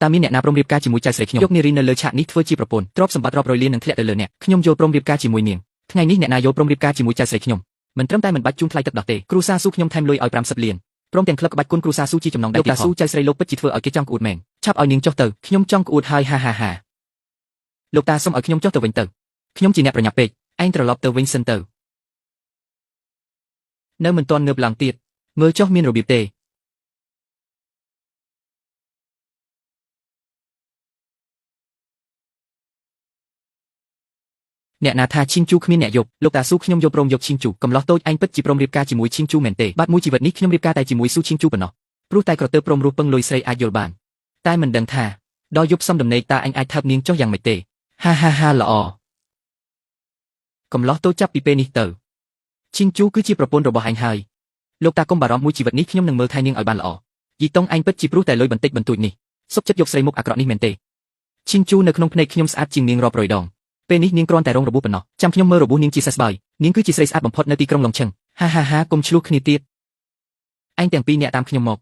តាមមានអ្នកណាព្រមរៀបការជាមួយចៅស្រីខ្ញុំយកនារីនៅលើឆាកនេះធ្វើជាប្រពន្ធទ្រព្យសម្បត្តិរាប់រយលាននឹងធ្លាក់ទៅលើអ្នកខ្ញុំយល់ព្រមរៀបការជាមួយនាងថ្ងៃនេះអ្នកណាយល់ព្រមរៀបការជាមួយចៅស្រីខ្ញុំមិនត្រឹមតែមិនបាច់ជូនថ្លៃទឹកដោះទេគ្រូសាស៊ូខ្ញុំថែមលុយឲ្យ50លានព្រមទាំងក្លឹបក្បាច់គុណគ្រូសាស៊ូជាចំណងដៃទៀតផងចៅស្រីលោកពិតជាធ្វើឲ្យគេចង់ក្អួតមែនឆាប់ឲ្យនាងចុះទៅខ្ញុំចង់ក្អួតហើយហាលោកតាសុំឲ្យខ្ញុំចុះទៅវិញទៅខ្ញុំជាអ្នកប្រញាប់ពេកឯងត្រឡប់ទៅវិញសិនទៅនៅមិនទាន់ងើបឡើងទៀតមើលចុះមានរបៀបទេអ្នកណាថាឈីងជូគ្មានអ្នកយកលោកតាស៊ូខ្ញុំយកព្រមយកឈីងជូកំឡោះតូចឯងពិតជាព្រមរៀបការជាមួយឈីងជូមែនទេបាត់មួយជីវិតនេះខ្ញុំរៀបការតែជាមួយស៊ូឈីងជូប៉ុណ្ណោះព្រោះតែក្រទើបព្រមរស់ពឹងលុយស្រីអាចយល់បានតែមិនដឹងថាដល់យប់សំដំណេកតាអញអាចថើបនាងចុះយ៉ាងម៉េចទេហាល្អកំឡោះតូចចាប់ពីពេលនេះទៅឈីងជូគឺជាប្រពន្ធរបស់អញហើយលោកតាកុំបារម្ភមួយជីវិតនេះខ្ញុំនឹងមើលថែនាងឲ្យបានល្អយីតុងអញពិតជាព្រោះតែលុយបន្តិចបន្តួចនេះសុខចិត្តយកស្រីមុខអាក្រក់នេះមែនទេឈីងជូនៅក្នុងភ្នែកខ្ញុំស្អាតជាងនាងរាប់រយដងពេលនេះនាងគ្រាន់តែរងរបួសប៉ុណ្ណោះចាំខ្ញុំមើលរបួសនាងជាសះស្បើយនាងគឺជាស្រីស្អាតបំផុតនៅទីក្រុងឡុងឈឹងហាកុំឆ្លោះគ្នាទៀតឯងទាំងពីរអ្នកតាមខ្ញុំម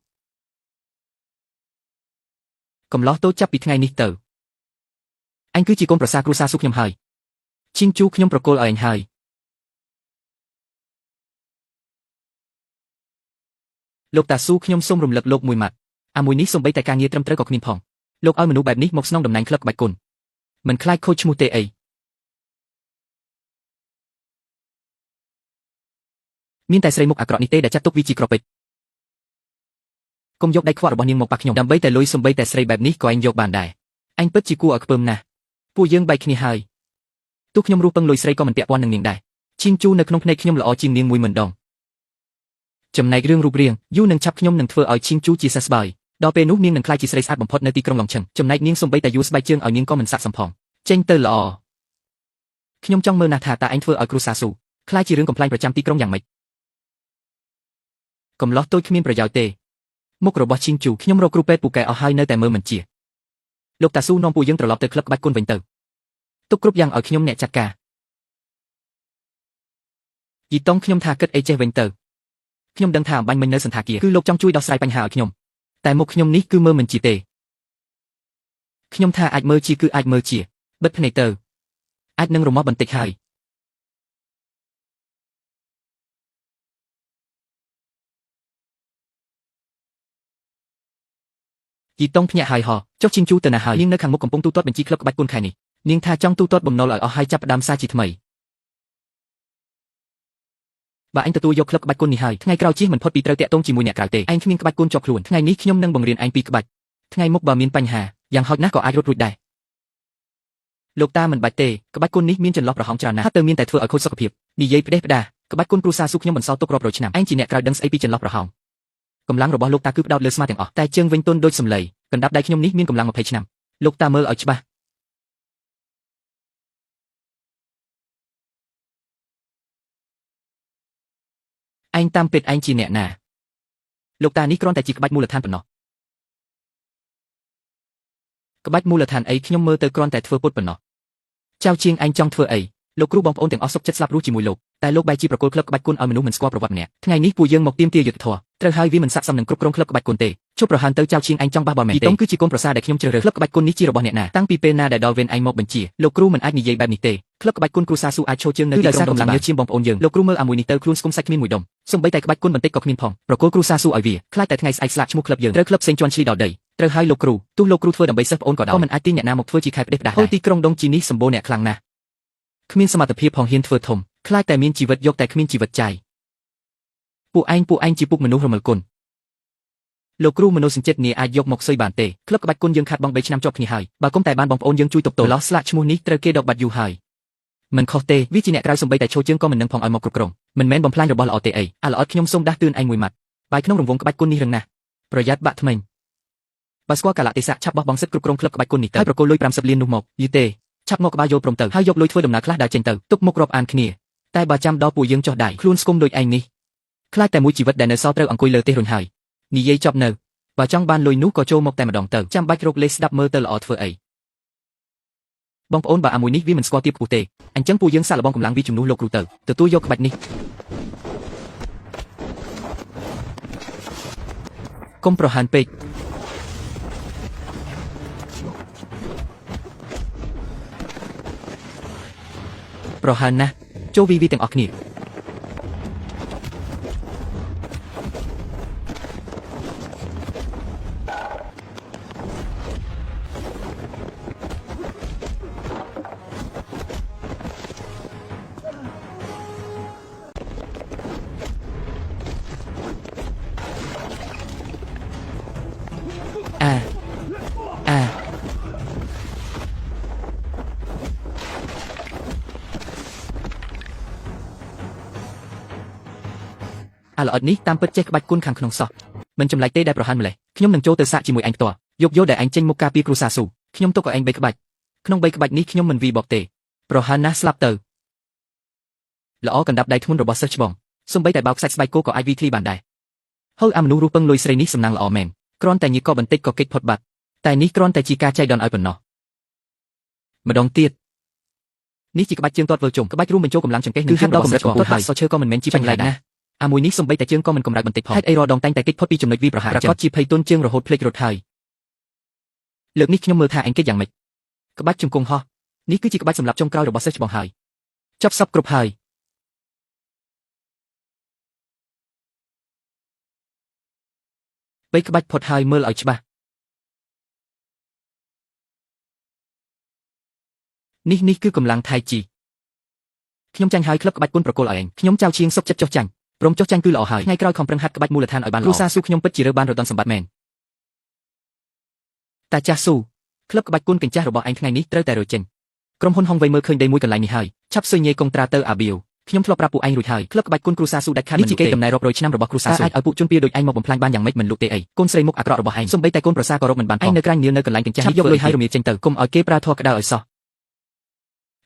កកំឡោះតូចចាប់ពីថ្ងៃនេះទៅអញគឺជាកូនប្រសារគ្រូសាស៊ូខ្ញុំហើយឈីងជូខ្ញុំប្រគល់ឲ្យអញហើយលោកតាស៊ូខ្ញុំសូមរំលឹកលោកមួយម៉ាត់អាមួយនេះសំបីតែការងារត្រឹមត្រូវក៏គ្មានផងលោកឲ្យមនុស្សបែបនេះមកស្នងតំណែងក្លឹបក្បាច់គុណមិនខ្លាចខូចឈ្មោះទេអីមានតែស្រីមុខអាក្រក់នេះទេដែលចាត់ទុកវាជាក្រពេចកុំយកដៃខ្វាក់របស់នាងមកប៉ះខ្ញុំដើម្បីតែលុយសំបីតែស្រីបែបនេះក៏ឯងយកបានដែរអញពិតជាគួរឲ្យខ្ពើមណាស់ពួកយើងបែកគ្នាហើយទោះខ្ញុំរស់ពឹងលុយស្រីក៏មិនពាក់ព័ន្ធនឹងនាងដែរឈីងជូនៅក្នុងភ្នែកខ្ញុំល្អជាងនាង10000ដងចំណែករឿងរូបរាងយូរនឹងឆាប់ខ្ញុំនឹងធ្វើឲ្យឈីងជូជាសះស្បើយដល់ពេលនោះនាងនឹងក្លាយជាស្រីស្អាតបំផុតនៅទីក្រុងឡុងឈឹងចំណែកនាងសំបីតែយូរស្បែកជើងឲ្យនាងក៏មិនស័ក្តិសមផងចេញទៅល្អខ្ញុំចង់មើលណាស់ថាតើអញធ្វើឲ្យគ្រូសាស៊ូខ្លាចជារឿងកំ pl ែងប្រចាំទីក្រុងយ៉ាងម៉េចកំឡោះតូចគ្មានប្រយោជន៍ទេមុខរបស់ឈីងជូខ្ញុំរកគ្រូពេទ្យពូកែអស់ហើយនៅតែមើលមិនជាលោកតាស៊ូនាំពួកយើងត្រឡប់ទៅក្លឹបក្បាច់គុណវិញទៅទុកគ្រប់យ៉ាងឲ្យខ្ញុំអ្នកចាត់ការយីតុងខ្ញុំថាគិតអីចេះវិញទៅខ្ញុំដឹងថាអំបញ្ញមិញនៅសន្តាគារគឺលោកចង់ជួយដោះស្រាយបញ្ហាឲ្យខ្ញុំតែមុខខ្ញុំនេះគឺមើលមិនជាទេខ្ញុំថាអាចមើលជាគឺអាចមើលជាបិទភ្នែកទៅអាចនឹងរមាស់បន្តិចហើយយីតុងភ្ញាក់ហើយហោះចុះឈីងជូទៅណាហើយនាងនៅខាងមុខកំពុងទូទាត់បញ្ជីក្លឹបក្បាច់គុណខែនេះនាងថាចង់ទូទាត់បំណុលឲ្យអស់ហើយចាប់ផ្ដើមសារជាថ្មីបើអញទទួលយកក្លឹបក្បាច់គុណនេះហើយថ្ងៃក្រោយជិះមិនផុតពីត្រូវតាក់ទងជាមួយអ្នកក្រៅទេឯងគ្មានក្បាច់គុណជាប់ខ្លួនថ្ងៃនេះខ្ញុំនឹងបង្រៀនឯងពីក្បាច់ថ្ងៃមុខបើមានបញ្ហាយ៉ាងហោចណាស់ក៏អាចរត់រួចដែរលោកតាមិនបាច់ទេក្បាច់គុណនេះមានចន្លោះប្រហោងច្រើនណាស់ហាក់ទៅមានតែធ្វើឲ្យខូចសុខភាពនិយាយផ្ដេសផ្ដាសក្បាច់គុណគ្រូសាស៊ូខ្ញុំបន្សល់ទុករាប់រយឆ្នាំឯងជាអ្នកក្រៅដឹងស្អីពីចន្លោះប្រហោងកម្លាំងរបស់លោកតាគឺផ្ដោតលើស្មាទាំងអស់តែជើងវិញទន់ដូចសម្លៃកណ្ដាប់ដៃខ្ញុំនេះមានកម្លាំង20ឆ្នាំលោកតាមើលឲ្យច្បាស់ឯងតាមពិតឯងជាអ្នកណាលោកតានេះគ្រាន់តែជាក្បាច់មូលដ្ឋានប៉ុណ្ណោះក្បាច់មូលដ្ឋានអីខ្ញុំមើលទៅគ្រាន់តែធ្វើពុតប៉ុណ្ណោះចៅជាងឯងចង់ធ្វើអីលោកគ្រូបងប្អូនទាំងអស់សុខចិត្តស្លាប់រស់ជាមួយលោកតែលោកបែរជាប្រគល់ក្លឹបក្បាច់គុណឲ្យមនុស្សមិនស្គាល់ប្រវត្តិម្នាក់ថ្ងៃនេះពួកយើងមកទាមទារយុត្តិធម៌ត្រូវហើយវាមិនស័ក្តិសមនឹងគ្រប់គ្រងក្លឹបក្បាច់គុណទេជប់ប្រហែលទៅចៅជាងឯងចង់បះបោរមែនទេយីតុងគឺជាកូនប្រសារដែលខ្ញុំជ្រើសរើសក្លឹបក្បាច់គុណនេះជារបស់អ្នកណាតាំងពីពេលណាដែលដល់វេនឯងមកបញ្ជាលោកគ្រូមិនអាចនិយាយបែបនេះទេក្លឹបក្បាច់គុណគ្រូសាស៊ូអាចឈរជើងនៅទីក្រុងកម្លាំងញើសឈាមបងប្អូនយើងលោកគ្រូមើលអាមួយនេះទៅខ្លួនស្គមសាច់គ្មានមួយដុំសូម្បីតែក្បាច់គុណបន្តិចក៏គ្មានផងប្រគល់គ្រូសាស៊ូឲ្យវាខ្លាចតែថ្ងៃស្អែកស្លាកឈ្មោះក្លឹបយើងត្រូវក្លឹបផ្សេងជន់ឈ្លីដល់ដីត្រូវហើយលោកគ្រូទោះលោកគ្រូធ្វើដើម្បីសិស្សប្អូនក៏ដោយមិនអាចទាញអ្នកណាមកធ្វើជាខែផ្ដេសផ្ដាស់ហើយទីក្រុងដងជីនេះសម្បូរអ្នកខ្លាំងណាស់គ្មានសមត្ថភាពផងហ៊ានធ្វើធំខ្លាចតែមានជីវិតយកតែគ្មានជីវិតចាយពួកឯងជាពុកមនុស្សរមិលគុណលោកគ្រូមនោសញ្ជាតិនេះអាចយកមកស៊ុយបានទេក្លឹបក្បាច់គុណយើងខាត់បង3ឆ្នាំជាប់គ្នាហើយបើគុំតែបានបងប្អូនយើងជួយទប់ទល់ឡោះស្លាកឈ្មោះនេះត្រូវគេដកបាត់យូរហើយមិនខុសទេវាជាអ្នកក្រៅសំបីតែឈរជើងក៏មិននឹងផងឲ្យមកគ្រប់គ្រងមិនមែនបំផ្លាញរបស់ល្អទេអីអាល្អខ្ញុំសូមដាស់តឿនឯងមួយម៉ាត់បាយក្នុងរង្វង់ក្បាច់គុណនេះរឹងណាស់ប្រយ័ត្នបាក់ថ្មិញបើស្គាល់កាលៈទេសៈឆាប់បោះបង់សិទ្ធិគ្រប់គ្រងក្លឹបក្បាច់គុណនេះទៅហើយប្រគល់លុយ50លាននោះមកយីទេឆាប់មកក្បាលយកព្រមទៅហើយយកលុយធ្វើដំណើរខ្លះដើរចេញទៅទុកមុខរាប់អានគ្នាតែបើចាំដល់ពួកយើងចោះដៃខ្លួនស្គមដូចឯងនេះខ្លាចតែមួយជីវិតដែលនៅសល់ត្រូវអង្គុយលើទេរុញហើយនិយាយចប់នៅបើចង់បានលុយនោះក៏ចូលមកតែម្ដងទៅចាំបាច់រកលេខស្ដាប់មើលទៅល្អធ្វើអីបងប្អូនបើអាមួយនេះវាមិនស្គាល់ទៀបខ្ពស់ទេអញ្ចឹងពួកយើងសាកល្បងកម្លាំងវាជំនួសលោកគ្រូទៅទទួលយកក្បាច់នេះកុំប្រហានពេក ប្រហែលណាស់ចូលវីទាំងអស់គ្នាល្អិតនេះតាមពិតចេះក្បាច់គុណខាងក្នុងសោះមិនចម្លែកទេដែលប្រហែលម្លេះខ្ញុំនឹងចូលទៅសាកជាមួយឯងផ្ទាល់យកដែលឯងចេញមុខការពារគ្រូសាស៊ូខ្ញុំទុកឲ្យឯង3ក្បាច់ក្នុង3ក្បាច់នេះខ្ញុំមិនវីបបទេប្រហែលណាស់ស្លាប់ទៅល្អកណ្ដាប់ដៃធ្ងន់របស់សិស្សច្បងសំបីតែបោកសាច់ស្បែកគោក៏អាចវីធ្លីបានដែរហើយអាមនុស្សរូបពឹងលុយស្រីនេះសំណាងល្អមែនគ្រាន់តែញីកបន្តិចក៏គេចផុតបាត់តែនេះគ្រាន់តែជាការចៃដន្យឲ្យប៉ុណ្ណោះម្ដងទៀតនេះជាក្បាច់ជើងទាត់វិលជុំក្បាច់រួមបញ្ចូលកម្លាំងចង្កេះនិងហាត់ដល់កម្រិតកំពូលហើយសឈើក៏មិនមែនជាបញ្ហាដែរអាមួយនេះសំបីតែជើងក៏មិនកម្រើកបន្តិចផងហេតុអីរដងតែងតែគេចផុតពីចំណុចវីប្រហារប្រកាសជាភ័យទន់ជើងរហូតភ្លេចរត់ហើយលើកនេះខ្ញុំមើលថាឯងគេចយ៉ាងម៉េចក្បាច់ជង្គង់ហោះនេះគឺជាក្បាច់សម្រាប់ចុងក្រោយរបស់សិស្សច្បងហើយចប់សពគ្រប់ហើយបីក្បាច់ផុតហើយមើលឲ្យច្បាស់នេះគឺកម្លាំងថៃជីខ្ញុំចាញ់ហើយក្លឹបក្បាច់គុណប្រគល់ឲ្យឯងខ្ញុំចៅឈៀងសុកចិត្តចុះចាញ់ព្រមចុះចាញ់គឺល្អហើយថ្ងៃក្រោយខំប្រឹងហាត់ក្បាច់មូលដ្ឋានឲ្យបានល្អគ្រូសាស៊ូខ្ញុំពិតជារើបានរដុនសម្បត្តិមែនតែចាស់ស៊ូក្លឹបក្បាច់គុណកញ្ចាស់របស់ឯងថ្ងៃនេះត្រូវតែរើចេញក្រុមហ៊ុនហុងវៃមើលឃើញដីមួយកន្លែងនេះហើយឆាប់ស៊ើញញេកុងត្រាទៅអាបៀវខ្ញុំធ្លាប់ប្រាប់ពួកឯងរួចហើយក្លឹបក្បាច់គុណគ្រូសាស៊ូដាច់ខាតនេះជាកេរដំណែលរាប់រយឆ្នាំរបស់គ្រូសាស៊ូអាចឲ្យពួកជនពៀដូចឯងមកបំផ្លាញបានយ៉ាងម៉េចមិនលុកទេអីកូនស្រីមុខអាក្រក់របស់ឯងសំបីតែកូនប្រសាក៏រកមិនបានឯងនៅក្រាញនាលនៅកន្លែងកញ្ចាស់នេះយកលុយឲ្យរមៀលចេញទៅកុំឲ្យគេប្រើធေါ်ក្តៅឲ្យសោះ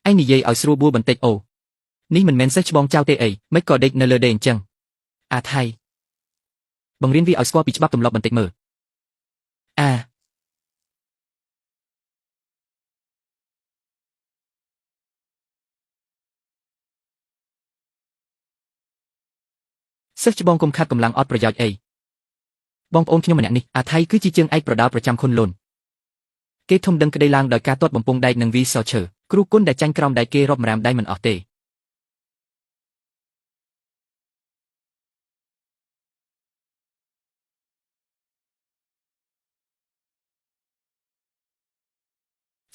ឯងនិយាយឲ្យស្រួលបួលបន្តិចអូនេះមិនមែនសេះច្បងចៅទេអីមិនក៏ដេកនៅលើដេកអញ្ចឹងអាថៃបង្រៀនវាឲ្យស្គាល់ពីច្បាប់ទម្លាប់បន្តិចមើលសិស្សច្បងគុំខាត់កម្លាំងអត់ប្រយោជន៍អីបងប្អូនខ្ញុំម្នាក់នេះអាថៃគឺជាជើងឯកប្រដាល់ប្រចាំខុនលុនគេធំដឹងក្តីឡើងដោយការទាត់បំពង់ដែកនិងវីសឈើគ្រូគុណដែលចាញ់ក្រោមដែកគេរាប់ម្រាមដៃមិនអស់ទេ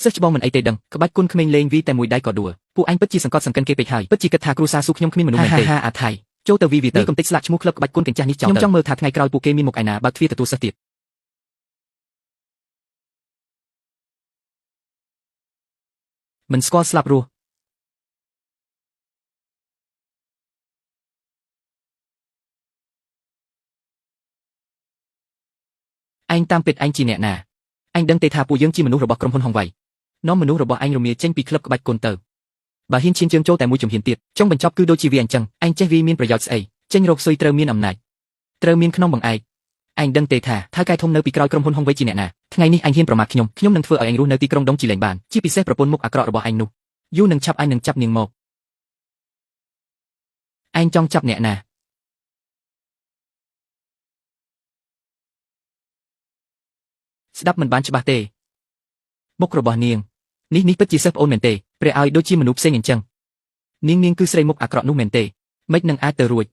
សិស្សច្បងមិនអីទេដឹងក្បាច់គុណក្មេងលេងវីតែមួយដៃក៏ដួលពួកអញពិតជាសង្កត់សង្កិនគេពេកហើយពិតជាគិតថាគ្រូសាស៊ូខ្ញុំគ្មានមនុស្សមែនទេអាថៃចូលទៅវីទៅកំតិចស្លាកឈ្មោះក្លឹបក្បាច់គុណកញ្ចាស់នេះចោលខ្ញុំចង់មើលថាថ្ងៃក្រោយពួកគេមានមុខឯណាបើកទ្វារទទួលសិស្សទៀតមិនស្គាល់ស្លាប់រស់ឯងតាមពិតឯងជាអ្នកណាឯងដឹងទេថាពួកយើងជាមនុស្សរបស់ក្រុមហ៊ុនហុងវៃនាំមនុស្សរបស់ឯងរមៀលចេញពីក្លឹបក្បាច់គុណទៅបើហ៊ានឈានជើងចូលតែមួយជំហានទៀតចង់បញ្ចប់គឺដូចជាវាអញ្ចឹងឯងចេះវាមានប្រយោជន៍ស្អីចេញរកស៊ុយត្រូវមានអំណាចត្រូវមានក្នុងបង្អែកឯងដឹងទេថាថៅកែធំនៅពីក្រោយក្រុមហ៊ុនហុងវៃជាអ្នកណាថ្ងៃនេះឯងហ៊ានប្រមាថខ្ញុំនឹងធ្វើឲ្យឯងរស់នៅទីក្រុងដុងជីលេងបានជាពិសេសប្រពន្ធមុខអាក្រក់របស់ឯងនោះយូរនឹងឆាប់ឯងនឹងចាប់នាងមកឯងចង់ចាប់អ្នកណាស្ដាប់មិនបានច្បាស់ទេមុខរបស់នាងនេះពិតជាសិស្សប្អូនមែនទេព្រះឲ្យដូចជាមនុស្សផ្សេងអញ្ចឹងនាងគឺស្រីមុខអាក្រក់នោះមែនទេមិននឹងអាចទៅរួច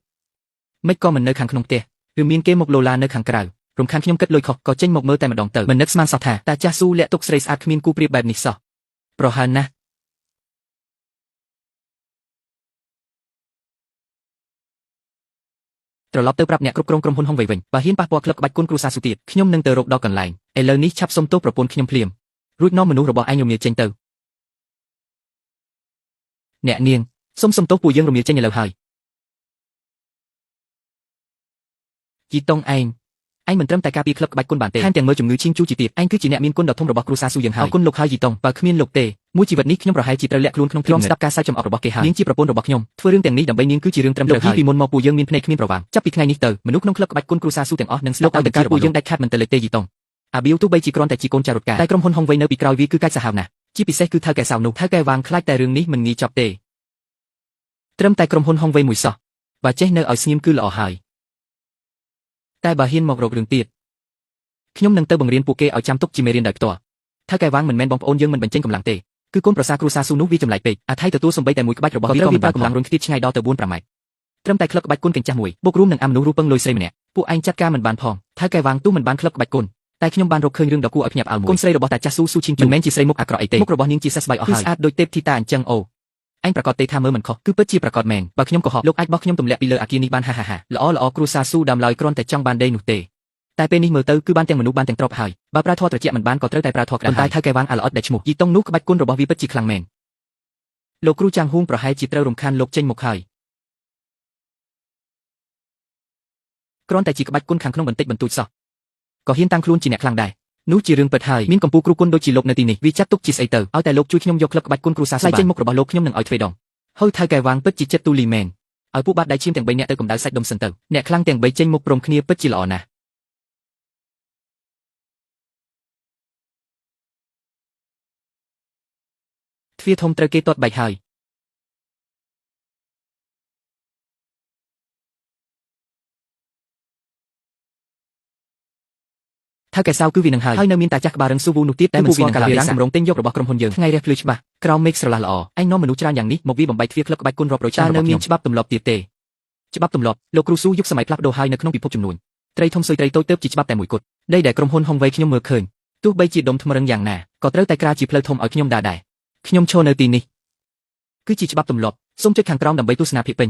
មិនក៏មិននៅខាងក្នុងផ្ទះឬមានគេមកលោឡានៅខាងក្រៅរំខានខ្ញុំគិតលុយខុសក៏ចេញមកមើលតែម្ដងទៅមិននឹកស្មានសោះថាតាចាស់ស៊ូលាក់ទុកស្រីស្អាតគ្មានគូប្រៀបបែបនេះសោះប្រហែលណាស់ត្រឡប់ទៅប្រាប់អ្នកគ្រប់គ្រងក្រុមហ៊ុនហុងវៃវិញបើហ៊ានប៉ះពាល់ក្លឹបក្បាច់គុណគ្រូសាស៊ូទៀតខ្ញុំនឹងទៅរកដល់កន្លែងឥឡូវនេះឆាប់សុំទោសប្រពន្ធខ្ញុំភ្លាមរួចនាំមនុស្សរបស់ឯងរមៀលចេញទៅអ្នកនាងសុំទោសពួកយើងរមៀលចេញឥឡូវហើយជីតុងឯងមិនត្រឹមតែការពារក្លឹបក្បាច់គុណបានទេថែមទាំងមើលជំងឺឈីងជូជីទៀតឯងគឺជាអ្នកមានគុណដ៏ធំរបស់គ្រូសាស៊ូយើងហើយអរគុណលោកហើយជីតុងបើគ្មានលោកទេមួយជីវិតនេះខ្ញុំប្រហែលជាត្រូវលាក់ខ្លួនក្នុងខ្ញុំស្ដាប់ការសើចចំអករបស់គេហើយនាងជាប្រពន្ធរបស់ខ្ញុំធ្វើរឿងទាំងនេះដើម្បីនាងគឺជារឿងត្រឹមត្រូវហើយពីមុនមកពួកយើងមានភ្នែកគ្មានប្រវាំងចាប់ពីថ្ងៃនេះទៅមនុស្សក្នុងក្លឹបក្បាច់គុណគ្រូសាស៊ូទាំងអស់នឹងស្លាប់ឲ្យតែការពួកយើងដាច់ខាតមិនទៅលេខទេជីតុងអាបៀវទោះបីជាគ្រាន់តែជាកូនចៅរត់ការតែក្រុមហ៊ុនហុងវៃនៅពីក្រោយវាគឺកាច់សាហាវណាស់ជាពិសេសគឺថៅកែសៅនោះថៅកែវាងខ្លាចតែរឿងនេះមិនងាយចប់ទេត្រឹមតែក្រុមហ៊ុនហុងវៃមួយសោះបើចេះនៅឲ្យស្ងៀមគឺល្អហើយតែបើហ៊ានមករករឿងទៀតខ្ញុំនឹងទៅបង្រៀនពួកគេឲ្យចាំទុកជាមេរៀនដោយផ្ទាល់ថៅកែវាងមិនមែនបងប្អូនយើងមិនបញ្ចេញកម្លាំងទេ គឺកូនប្រសាគ្រូសាស៊ូនោះវាចម្លែកពេកអាថៃទទួលសំបីតែមួយក្បាច់របស់វាក៏មានកម្លាំងរុញខ្ទាតឆ្ងាយដល់ទៅ4-5ម៉ែត្រត្រឹមតែក្លឹបក្បាច់គុណកញ្ចាស់មួយបូករួមនឹងអាមនុស្សរូបពឹងលុយស្រីម្នាក់ពួកឯងចាត់ការមិនបានផងថៅកែវាងទូមិនបានក្លឹបក្បាច់គុណតែខ្ញុំបានរកឃើញរឿងដ៏គួរឲ្យភ្ញាក់ផ្អើលមួយកូនស្រីរបស់តាចាស់ស៊ូស៊ូឈីងមិនមែនជាស្រីមុខអាក្រក់អីទេមុខរបស់នាងជាសះស្បើយអស់ហើយស្អាតដូចទេពធីតាអញ្ចឹងអូអញប្រកាសទេថាមើលមិនខុសគឺពិតជាប្រកាសមែនបើខ្ញុំកុហកលោកអាចបោះខ្ញុំទម្លាក់ពីលើអាគារនេះបានហាល្អគ្រូសាស៊ូដើមឡើយគ្រាន់តែចង់បានដេញនោះទេតែពេលនេះមើលទៅគឺបានទាំងមនុស្សបានទាំងទ្រព្យហើយបើប្រើធម៌ត្រជាក់មិនបានក៏ត្រូវតែប្រើធម៌ក្តៅតែថៅកែវាងអាល្អិតដែលឈ្មោះយីតុងនោះក្បាច់គុណរបស់វាពិតជាខ្លាំងមែនលោកគ្រូចាងហ៊ូងប្រហែលជាត្រូវរំខានលោកចេញមកហើយគ្រាន់តែជាក្បាច់គុណខាងក្នុងបន្តិចបន្តួចសោះក៏ហ៊ានតាំងខ្លួនជាអ្នកខ្លាំងដែរនោះជារឿងពិតហើយមានកម្ពុជាគ្រូគុណដូចជាលោកនៅទីនេះវាចាត់ទុកជាស្អីទៅឲ្យតែលោកជួយខ្ញុំយកក្លឹបក្បាច់គុណគ្រូសាស្ត្រចេញមុខរបស់លោកខ្ញុំនឹងឲ្យទ្វេដងហើយថៅកែវាងពិតជាចិត្តទូលីមែនឲ្យពួកបាត់ដៃឈាមទាំង3នាក់ទៅកម្ដៅសាច់ដុំសិនទៅអ្នកខ្លាំងទាំង3ចេញមុខព្រមគ្នាពិតជាល្អណាស់ទ្វារធំត្រូវគេទាត់បែកហើយថៅកែសៅគឺវានឹងហើយនៅមានតាចាស់ក្បាលរឹងស៊ូវូនោះទៀតតែមិនស្គាល់កាលវាសម្រងទិញយករបស់ក្រុមហ៊ុនយើងថ្ងៃរះភ្លឺច្បាស់ក្រោមមេឃស្រឡះល្អឯងនាំមនុស្សច្រើនយ៉ាងនេះមកវាបំបីទ្វារក្លឹបក្បាច់គុណរាប់រយឆ្នាំនៅមានច្បាប់ទម្លាប់ទៀតទេច្បាប់ទម្លាប់លោកគ្រូស៊ូយុគសម័យផ្លាស់ប្ដូរហើយនៅក្នុងពិភពចំនួនត្រីធំសុយត្រីតូចទៅជាច្បាប់តែមួយគត់ដីដែលក្រុមហ៊ុនហុងវៃខ្ញុំមើលឃើញទោះបីជាដុំថ្មរឹងយ៉ាងណាក៏ត្រូវតែក្រាជាផ្លូវធំឲ្យខ្ញុំដែរខ្ញុំឈរនៅទីនេះគឺជាច្បាប់ទម្លាប់សូមចុចខាងក្រោមដើម្បីទស្សនាភាពពេញ